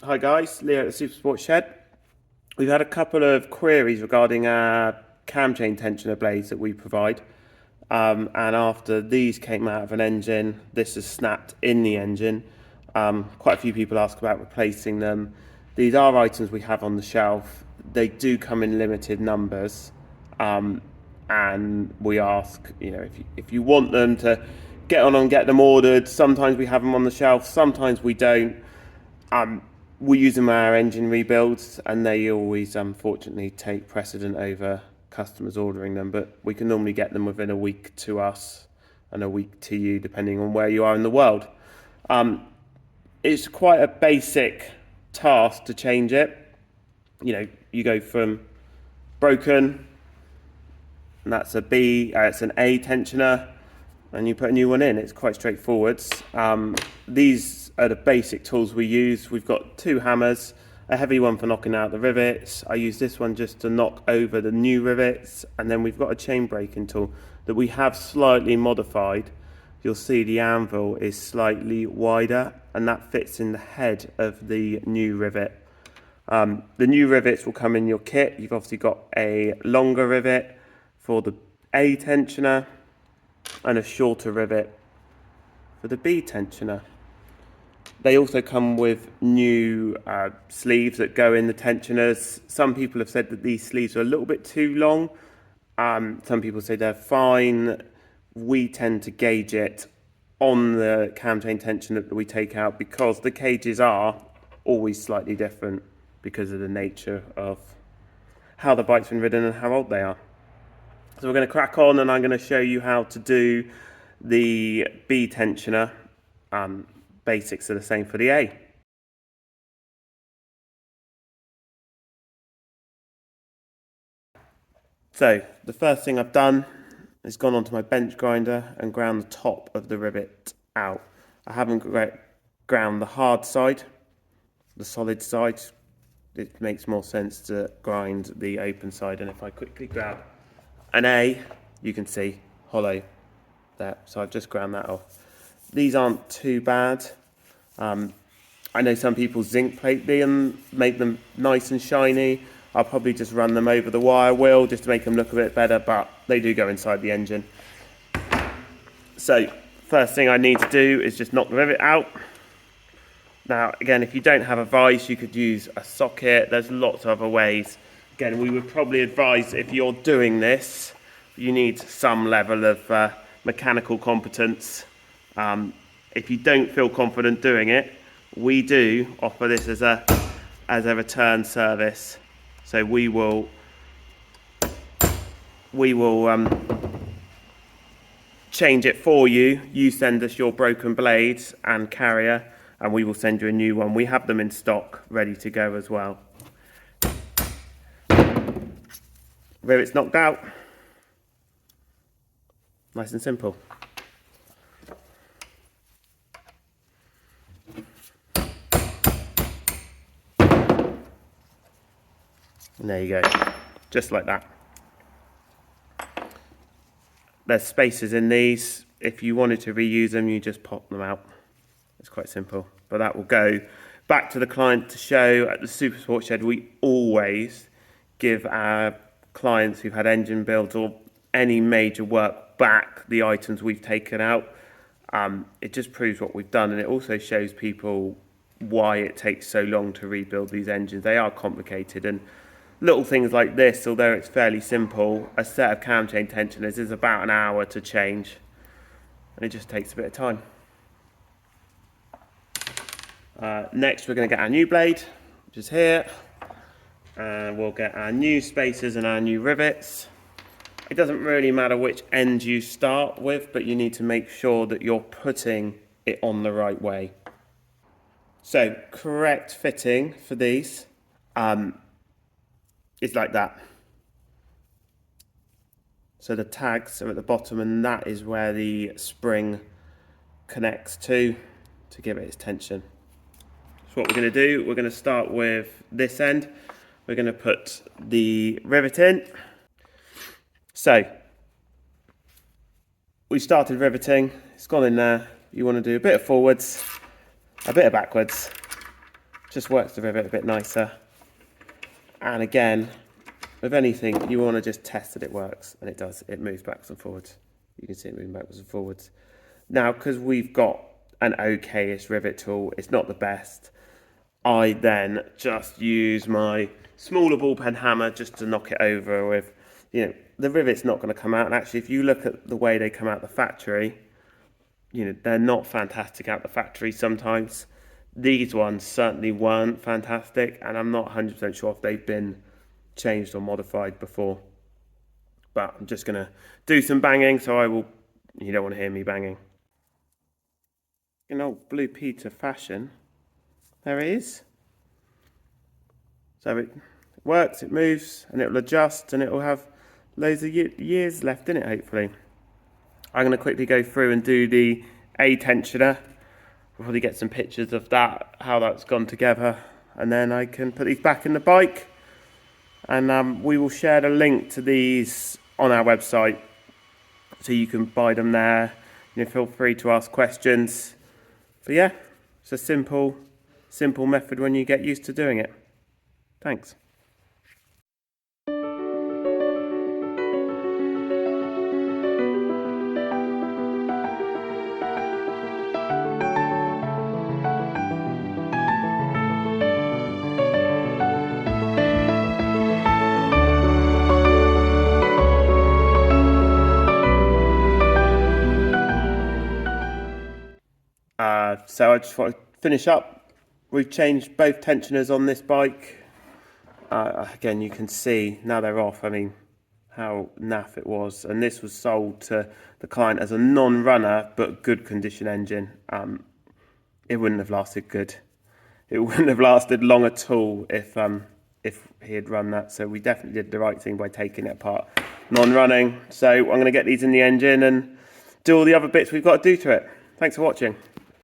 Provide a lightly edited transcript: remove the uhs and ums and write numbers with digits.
Hi guys, Leo at the Super Sports Shed. We've had a couple of queries regarding our cam chain tensioner blades that we provide. And after these came out of an engine, this has snapped in the engine. Quite a few people ask about replacing them. These are items we have on the shelf. They do come in limited numbers. And we ask, if you want them to get on and get them ordered. Sometimes we have them on the shelf, sometimes we don't. We use them in our engine rebuilds, and they always unfortunately take precedent over customers ordering them, but we can normally get them within a week to us and a week to you, depending on where you are in the world. It's quite a basic task to change it. You go from broken, and that's it's an A tensioner, and you put a new one in. It's quite straightforward. These are the basic tools we use. We've got two hammers, a heavy one for knocking out the rivets. I use this one just to knock over the new rivets, and then we've got a chain breaking tool that we have slightly modified. You'll see the anvil is slightly wider, and that fits in the head of the new rivet. The new rivets will come in your kit. You've obviously got a longer rivet for the A tensioner and a shorter rivet for the B tensioner. They also come with new sleeves that go in the tensioners. Some people have said that these sleeves are a little bit too long. Some people say they're fine. We tend to gauge it on the cam chain tensioner that we take out, because the cages are always slightly different because of the nature of how the bike's been ridden and how old they are. So we're going to crack on, and I'm going to show you how to do the B tensioner. Basics are the same for the A. So the first thing I've done is gone onto my bench grinder and ground the top of the rivet out. I haven't ground the hard side, the solid side. It makes more sense to grind the open side, and if I quickly grab an A, you can see hollow there. So I've just ground that off. These aren't too bad. I know some people zinc plate them, make them nice and shiny. I'll probably just run them over the wire wheel just to make them look a bit better, but they do go inside the engine. So first thing I need to do is just knock the rivet out. Now again, if you don't have a vise, you could use a socket. There's lots of other ways. Again, we would probably advise, if you're doing this, you need some level of mechanical competence. If you don't feel confident doing it, we do offer this as a return service. So we will change it for you. You send us your broken blades and carrier, and we will send you a new one. We have them in stock, ready to go as well. Rivet's knocked out. Nice and simple. And there you go, just like that. There's spaces in these. If you wanted to reuse them, you just pop them out. It's quite simple, but that will go back to the client to show. At the Super Sports Shed, we always give our clients who've had engine builds or any major work back the items we've taken out. It just proves what we've done, and it also shows people why it takes so long to rebuild these engines. They are complicated, and little things like this, although it's fairly simple, a set of cam chain tensioners is about an hour to change, and it just takes a bit of time. Next, we're going to get our new blade, which is here, and we'll get our new spacers and our new rivets. It doesn't really matter which end you start with, but you need to make sure that you're putting it on the right way. So, correct fitting for these is like that. So the tags are at the bottom, and that is where the spring connects to give it its tension. So what we're going to do, we're going to start with this end. We're going to put the rivet in. So we started riveting, it's gone in there. You want to do a bit of forwards, a bit of backwards, Just works the rivet a bit nicer. And again, with anything, you want to just test that it works, and it does. It moves backwards and forwards. You can see it moving backwards and forwards. Now, because we've got an okay-ish rivet tool, it's not the best. I then just use my smaller ball pen hammer just to knock it over with, the rivet's not going to come out. And actually, if you look at the way they come out the factory, they're not fantastic out the factory sometimes. These ones certainly weren't fantastic, and I'm not 100% sure if they've been changed or modified before. But I'm just going to do some banging, so you don't want to hear me banging. In old Blue Peter fashion, there it is. So it works, it moves, and it will adjust, and it will have loads of years left in it, hopefully. I'm going to quickly go through and do the A tensioner. We'll probably get some pictures of that, how that's gone together, and then I can put these back in the bike, and we will share the link to these on our website, so you can buy them there. Feel free to ask questions. But yeah, it's a simple method when you get used to doing it. Thanks. So I just want to finish up. We've changed both tensioners on this bike. Again, you can see now they're off. I mean, how naff it was. And this was sold to the client as a non-runner but good condition engine. It wouldn't have lasted good. It wouldn't have lasted long at all if he had run that. So we definitely did the right thing by taking it apart non-running. So I'm going to get these in the engine and do all the other bits we've got to do to it. Thanks for watching.